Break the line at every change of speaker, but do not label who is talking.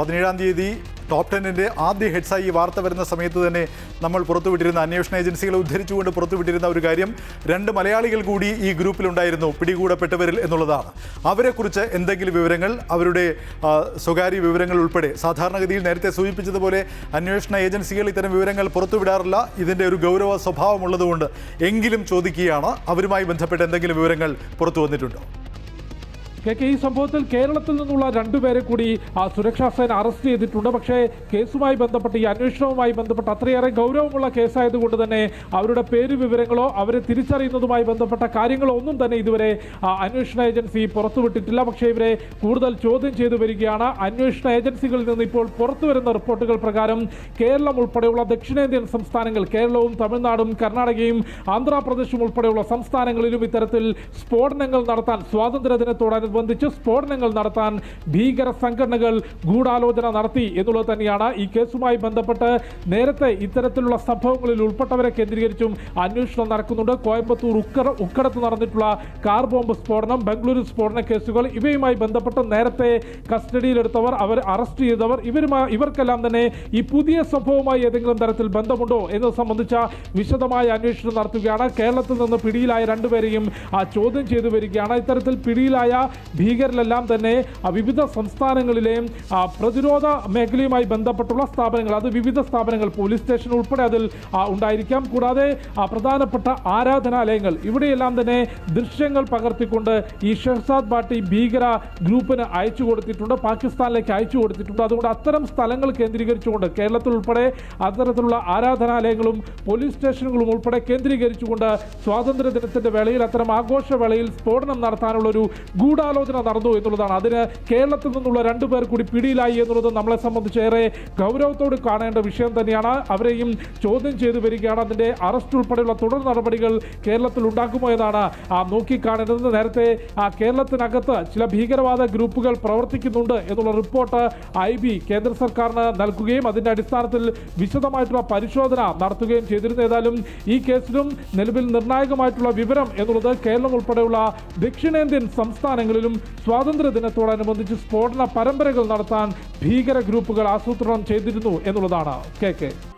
17-ാം തീയതി ടോപ്പ് 10-ന്റെ ആദ്യ ഹെഡ്സായി ഈ വാർത്ത വരുന്ന സമയത്ത് തന്നെ നമ്മൾ പുറത്തുവിട്ടിരുന്ന അന്വേഷണ ഏജൻസികളെ ഉദ്ധരിച്ചുകൊണ്ട് പുറത്തുവിട്ടിരുന്ന ഒരു കാര്യം 2 മലയാളികൾ കൂടി ഈ ഗ്രൂപ്പിലുണ്ടായിരുന്നു പിടികൂടപ്പെട്ടവരിൽ എന്നുള്ളതാണ്. അവരെക്കുറിച്ച് എന്തെങ്കിലും വിവരങ്ങൾ, അവരുടെ സ്വകാര്യ വിവരങ്ങൾ ഉൾപ്പെടെ സാധാരണഗതിയിൽ നേരത്തെ സൂചിപ്പിച്ചതുപോലെ അന്വേഷണ ഏജൻസികൾ ഇത്തരം വിവരങ്ങൾ പുറത്തുവിടാറില്ല. ഇതിൻ്റെ ഒരു ഗൗരവ സ്വഭാവമുള്ളതുകൊണ്ട് എങ്കിലും ചോദിക്കുകയാണ്, അവരുമായി ബന്ധപ്പെട്ട എന്തെങ്കിലും വിവരങ്ങൾ പുറത്തു വന്നിട്ടുണ്ടോ?
ഈ സംഭവത്തിൽ കേരളത്തിൽ നിന്നുള്ള 2 പേരെ കൂടി സുരക്ഷാ സേന അറസ്റ്റ് ചെയ്തിട്ടുണ്ട്. പക്ഷേ കേസുമായി ബന്ധപ്പെട്ട്, ഈ അന്വേഷണവുമായി ബന്ധപ്പെട്ട് അത്രയേറെ ഗൗരവമുള്ള കേസായതുകൊണ്ട് തന്നെ അവരുടെ പേര് വിവരങ്ങളോ അവരെ തിരിച്ചറിയുന്നതുമായി ബന്ധപ്പെട്ട കാര്യങ്ങളോ ഒന്നും തന്നെ ഇതുവരെ അന്വേഷണ ഏജൻസി പുറത്തുവിട്ടിട്ടില്ല. പക്ഷേ ഇവരെ കൂടുതൽ ചോദ്യം ചെയ്തു വരികയാണ്. അന്വേഷണ ഏജൻസികളിൽ നിന്ന് ഇപ്പോൾ പുറത്തുവരുന്ന റിപ്പോർട്ടുകൾ പ്രകാരം കേരളം ഉൾപ്പെടെയുള്ള ദക്ഷിണേന്ത്യൻ സംസ്ഥാനങ്ങൾ, കേരളവും തമിഴ്നാടും കർണാടകയും ആന്ധ്രാപ്രദേശും ഉൾപ്പെടെയുള്ള സംസ്ഥാനങ്ങളിലും ഇത്തരത്തിൽ സ്ഫോടനങ്ങൾ നടത്താൻ, സ്വാതന്ത്ര്യദിനത്തോടനുബന്ധിച്ച് സ്ഫോടനങ്ങൾ നടത്താൻ ഭീകര സംഘടനകൾ ഗൂഢാലോചന നടത്തി എന്നുള്ളത് തന്നെയാണ്. ഈ കേസുമായി ബന്ധപ്പെട്ട് നേരത്തെ ഇത്തരത്തിലുള്ള സംഭവങ്ങളിൽ ഉൾപ്പെട്ടവരെ കേന്ദ്രീകരിച്ചും അന്വേഷണം നടക്കുന്നുണ്ട്. കോയമ്പത്തൂർ ഉക്കടത്ത് നടന്നിട്ടുള്ള കാർ ബോംബ് സ്ഫോടനം, ബംഗളൂരു സ്ഫോടന കേസുകൾ, ഇവയുമായി ബന്ധപ്പെട്ട് നേരത്തെ കസ്റ്റഡിയിലെടുത്തവർ, അവർ അറസ്റ്റ് ചെയ്തവർ, ഇവർക്കെല്ലാം തന്നെ ഈ പുതിയ സംഭവവുമായി ഏതെങ്കിലും തരത്തിൽ ബന്ധമുണ്ടോ എന്നത് സംബന്ധിച്ച വിശദമായ അന്വേഷണം നടത്തുകയാണ്. കേരളത്തിൽ നിന്ന് പിടിയിലായ 2 പേരെയും ചോദ്യം ചെയ്തു വരികയാണ്. ഇത്തരത്തിൽ പിടിയിലായ ഭീകരരെല്ലാം തന്നെ വിവിധ സംസ്ഥാനങ്ങളിലെയും പ്രതിരോധ മേഖലയുമായി ബന്ധപ്പെട്ടുള്ള സ്ഥാപനങ്ങൾ, അത് വിവിധ സ്ഥാപനങ്ങൾ, പോലീസ് സ്റ്റേഷൻ ഉൾപ്പെടെ അതിൽ ഉണ്ടായിരിക്കാം. കൂടാതെ പ്രധാനപ്പെട്ട ആരാധനാലയങ്ങൾ, ഇവിടെയെല്ലാം തന്നെ ദൃശ്യങ്ങൾ പകർത്തിക്കൊണ്ട് ഈ ഷെഹ്സാദ് ഭാട്ടി ഭീകര ഗ്രൂപ്പിന് അയച്ചു കൊടുത്തിട്ടുണ്ട്, പാകിസ്ഥാനിലേക്ക് അയച്ചു കൊടുത്തിട്ടുണ്ട്. അതുകൊണ്ട് അത്തരം സ്ഥലങ്ങൾ കേന്ദ്രീകരിച്ചുകൊണ്ട് കേരളത്തിൽ ഉൾപ്പെടെ അത്തരത്തിലുള്ള ആരാധനാലയങ്ങളും പോലീസ് സ്റ്റേഷനുകളും ഉൾപ്പെടെ കേന്ദ്രീകരിച്ചുകൊണ്ട് സ്വാതന്ത്ര്യ ദിനത്തിന്റെ വേളയിൽ, അത്തരം ആഘോഷവേളയിൽ സ്ഫോടനം നടത്താനുള്ള ഒരു ഗൂഢാലോചന നടന്നു എന്നുള്ളതാണ്. അതിന് കേരളത്തിൽ നിന്നുള്ള 2 പേർ കൂടി പിടിയിലായി എന്നുള്ളത് നമ്മളെ സംബന്ധിച്ച് ഏറെ ഗൗരവത്തോട് കാണേണ്ട വിഷയം തന്നെയാണ്. അവരെയും ചോദ്യം ചെയ്തു വരികയാണ്. അതിൻ്റെ അറസ്റ്റ് ഉൾപ്പെടെയുള്ള തുടർ നടപടികൾ കേരളത്തിൽ ഉണ്ടാക്കുമോ എന്നാണ് നോക്കിക്കാണേണ്ടത്. നേരത്തെ കേരളത്തിനകത്ത് ചില ഭീകരവാദ ഗ്രൂപ്പുകൾ പ്രവർത്തിക്കുന്നുണ്ട് എന്നുള്ള റിപ്പോർട്ട് IB കേന്ദ്ര സർക്കാരിന് നൽകുകയും അതിൻ്റെ അടിസ്ഥാനത്തിൽ വിശദമായിട്ടുള്ള പരിശോധന നടത്തുകയും ചെയ്തിരുന്നു. ഏതായാലും ഈ കേസിലും നിലവിൽ നിർണായകമായിട്ടുള്ള വിവരം എന്നുള്ളത് കേരളം ഉൾപ്പെടെയുള്ള ദക്ഷിണേന്ത്യൻ സംസ്ഥാനങ്ങളിലും സ്വാതന്ത്ര്യ ദിനത്തോടനുബന്ധിച്ച് സ്ഫോടന പരമ്പരകൾ നടത്താൻ ഭീകര ഗ്രൂപ്പുകൾ ആസൂത്രണം ചെയ്തിരുന്നു എന്നുള്ളതാണ്. KK.